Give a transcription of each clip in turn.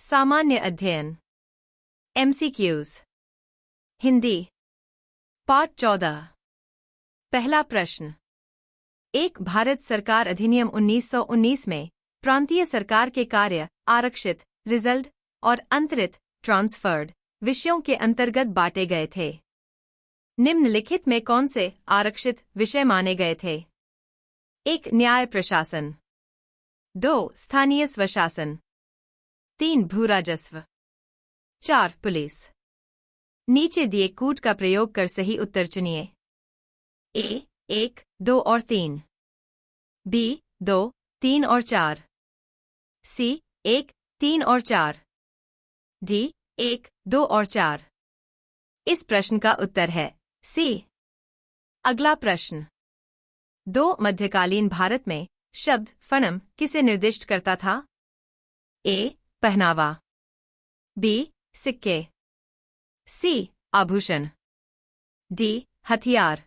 सामान्य अध्ययन MCQs Hindi part 14 पहला प्रश्न। एक भारत सरकार अधिनियम 1919 में प्रांतीय सरकार के कार्य आरक्षित, रिजल्ट और अंतरित ट्रांसफर्ड विषयों के अंतर्गत बांटे गए थे। निम्नलिखित में कौन से आरक्षित विषय माने गए थे? 1. न्याय प्रशासन, 2. स्थानीय स्वशासन, 3. भूराजस्व, 4. पुलिस। नीचे दिए कूट का प्रयोग कर सही उत्तर चुनिए। A. 1, 2 और 3, B. 2, 3 और 4, C. 1, 3 और 4, D. 1, 2 और 4। इस प्रश्न का उत्तर है C। अगला प्रश्न। 2. मध्यकालीन भारत में शब्द फनम किसे निर्दिष्ट करता था? A. पहनावा, B. सिक्के, C. आभूषण, D. हथियार।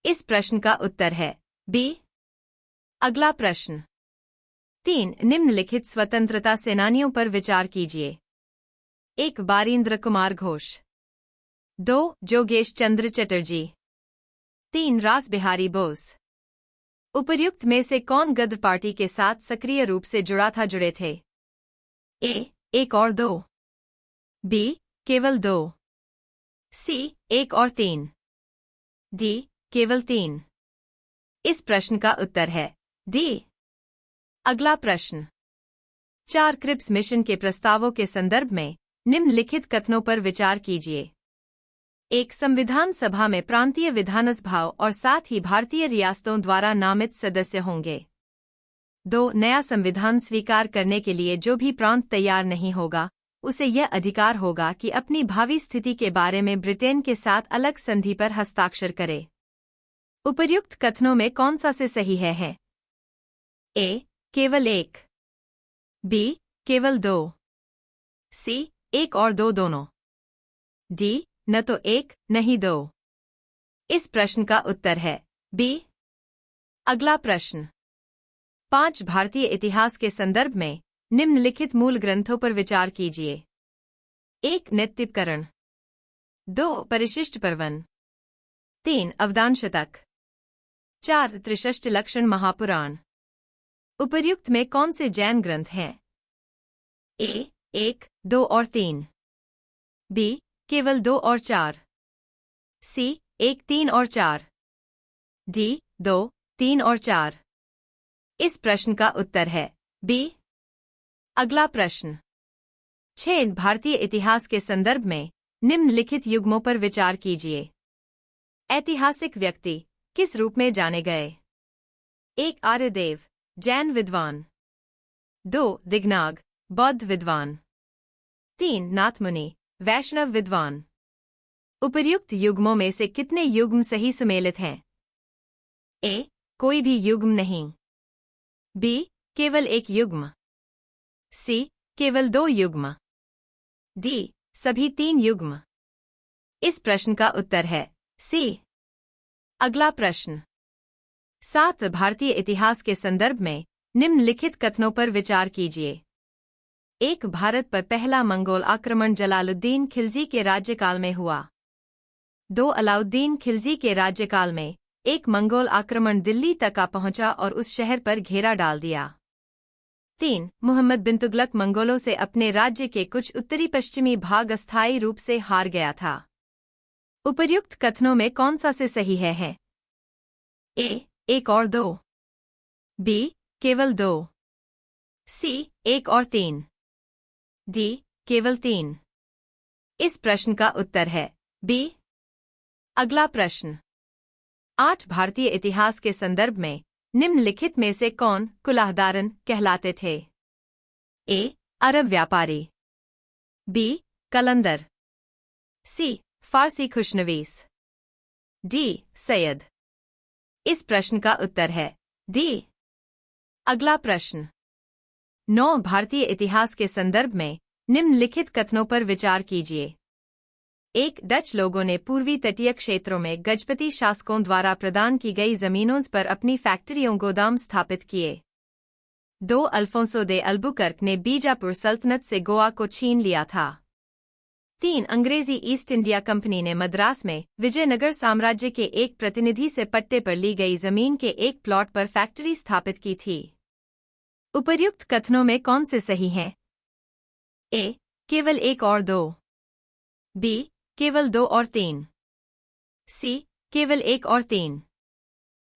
इस प्रश्न का उत्तर है B। अगला प्रश्न। 3. निम्नलिखित स्वतंत्रता सेनानियों पर विचार कीजिए। 1. बारींद्र कुमार घोष, 2. जोगेश चंद्र चटर्जी, 3. रास बिहारी बोस। उपर्युक्त में से कौन गद्र पार्टी के साथ सक्रिय रूप से जुड़े थे? A. 1 और 2, B. केवल 2, C. 1 और 3, D. केवल 3। इस प्रश्न का उत्तर है D। अगला प्रश्न। 4. क्रिप्स मिशन के प्रस्तावों के संदर्भ में निम्नलिखित कथनों पर विचार कीजिए। 1. संविधान सभा में प्रांतीय विधानसभाओं और साथ ही भारतीय रियासतों द्वारा नामित सदस्य होंगे। 2. नया संविधान स्वीकार करने के लिए जो भी प्रांत तैयार नहीं होगा उसे यह अधिकार होगा कि अपनी भावी स्थिति के बारे में ब्रिटेन के साथ अलग संधि पर हस्ताक्षर करे। उपर्युक्त कथनों में कौन सा से सही है? A. केवल 1, B. केवल 2, C. 1 और 2 दोनों, D. न तो 1 नहीं 2। इस प्रश्न का उत्तर है B। अगला प्रश्न। 5. भारतीय इतिहास के संदर्भ में निम्नलिखित मूल ग्रंथों पर विचार कीजिए। 1. नित्तिपकरण, 2. परिशिष्ट पर्वन, 3. अवदान शतक, 4. त्रिशष्ट लक्षण महापुराण। उपर्युक्त में कौन से जैन ग्रंथ हैं? A. 1, 2 और 3, B. केवल 2 और 4, C. 1, 3 और 4, D. 2, 3 और 4। इस प्रश्न का उत्तर है B। अगला प्रश्न। 6. भारतीय इतिहास के संदर्भ में निम्नलिखित युग्मों पर विचार कीजिए। ऐतिहासिक व्यक्ति किस रूप में जाने गए? 1. आर्यदेव, जैन विद्वान, 2. दिगनाग, बौद्ध विद्वान, 3. नाथमुनि, वैष्णव विद्वान। उपर्युक्त युग्मों में से कितने युग्म सही सुमेलित हैं? A. कोई भी युग्म नहीं, B. केवल एक युग्म, C. केवल 2 युग्म, D. सभी 3 युग्म। इस प्रश्न का उत्तर है C। अगला प्रश्न। 7. भारतीय इतिहास के संदर्भ में निम्नलिखित कथनों पर विचार कीजिए। 1. भारत पर पहला मंगोल आक्रमण जलालुद्दीन खिलजी के राज्यकाल में हुआ। 2. अलाउद्दीन खिलजी के राज्यकाल में एक मंगोल आक्रमण दिल्ली तक आ पहुंचा और उस शहर पर घेरा डाल दिया। 3. मुहम्मद बिन तुगलक मंगोलों से अपने राज्य के कुछ उत्तरी पश्चिमी भाग अस्थायी रूप से हार गया था। उपर्युक्त कथनों में कौन सा से सही है? A. 1 और 2, B. केवल 2, C. 1 और 3, D. केवल 3। इस प्रश्न का उत्तर है B। अगला प्रश्न। 8. भारतीय इतिहास के संदर्भ में निम्नलिखित में से कौन कुलाहदारन कहलाते थे? A. अरब व्यापारी, B. कलंदर, C. फारसी खुशनवीस, D. सैयद। इस प्रश्न का उत्तर है D। अगला प्रश्न। 9. भारतीय इतिहास के संदर्भ में निम्नलिखित कथनों पर विचार कीजिए। 1. डच लोगों ने पूर्वी तटीय क्षेत्रों में गजपति शासकों द्वारा प्रदान की गई जमीनों पर अपनी फैक्ट्रियों गोदाम स्थापित किए। 2. अल्फोंसो दे अल्बुकर्क ने बीजापुर सल्तनत से गोवा को छीन लिया था। 3. अंग्रेजी ईस्ट इंडिया कंपनी ने मद्रास में विजयनगर साम्राज्य के एक प्रतिनिधि से पट्टे पर ली गई जमीन के एक प्लॉट पर फैक्ट्री स्थापित की थी। उपर्युक्त कथनों में कौन से सही हैं? ए. केवल 1 और 2, बी. केवल 2 और 3, सी. केवल 1 और 3,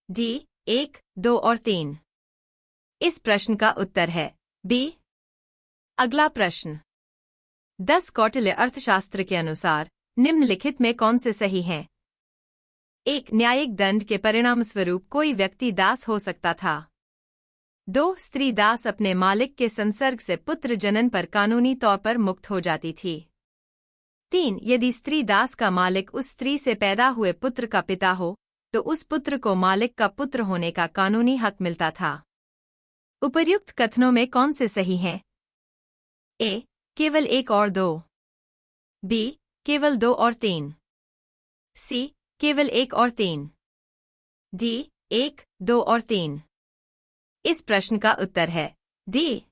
डी. 1, 2 और 3। इस प्रश्न का उत्तर है बी। अगला प्रश्न। 10 कौटिल्य अर्थशास्त्र के अनुसार निम्नलिखित में कौन से सही हैं? 1. न्यायिक दंड के परिणामस्वरूप कोई व्यक्ति दास हो सकता था। 2. स्त्री दास अपने मालिक के संसर्ग से पुत्र जनन पर कानूनी तौर पर मुक्त हो जाती थी। 3. यदि स्त्री दास का मालिक उस स्त्री से पैदा हुए पुत्र का पिता हो तो उस पुत्र को मालिक का पुत्र होने का कानूनी हक मिलता था। उपर्युक्त कथनों में कौन से सही हैं? ए. केवल 1 और 2, बी. केवल 2 और 3, सी. केवल 1 और 3, डी. 1, 2 और 3। इस प्रश्न का उत्तर है डी।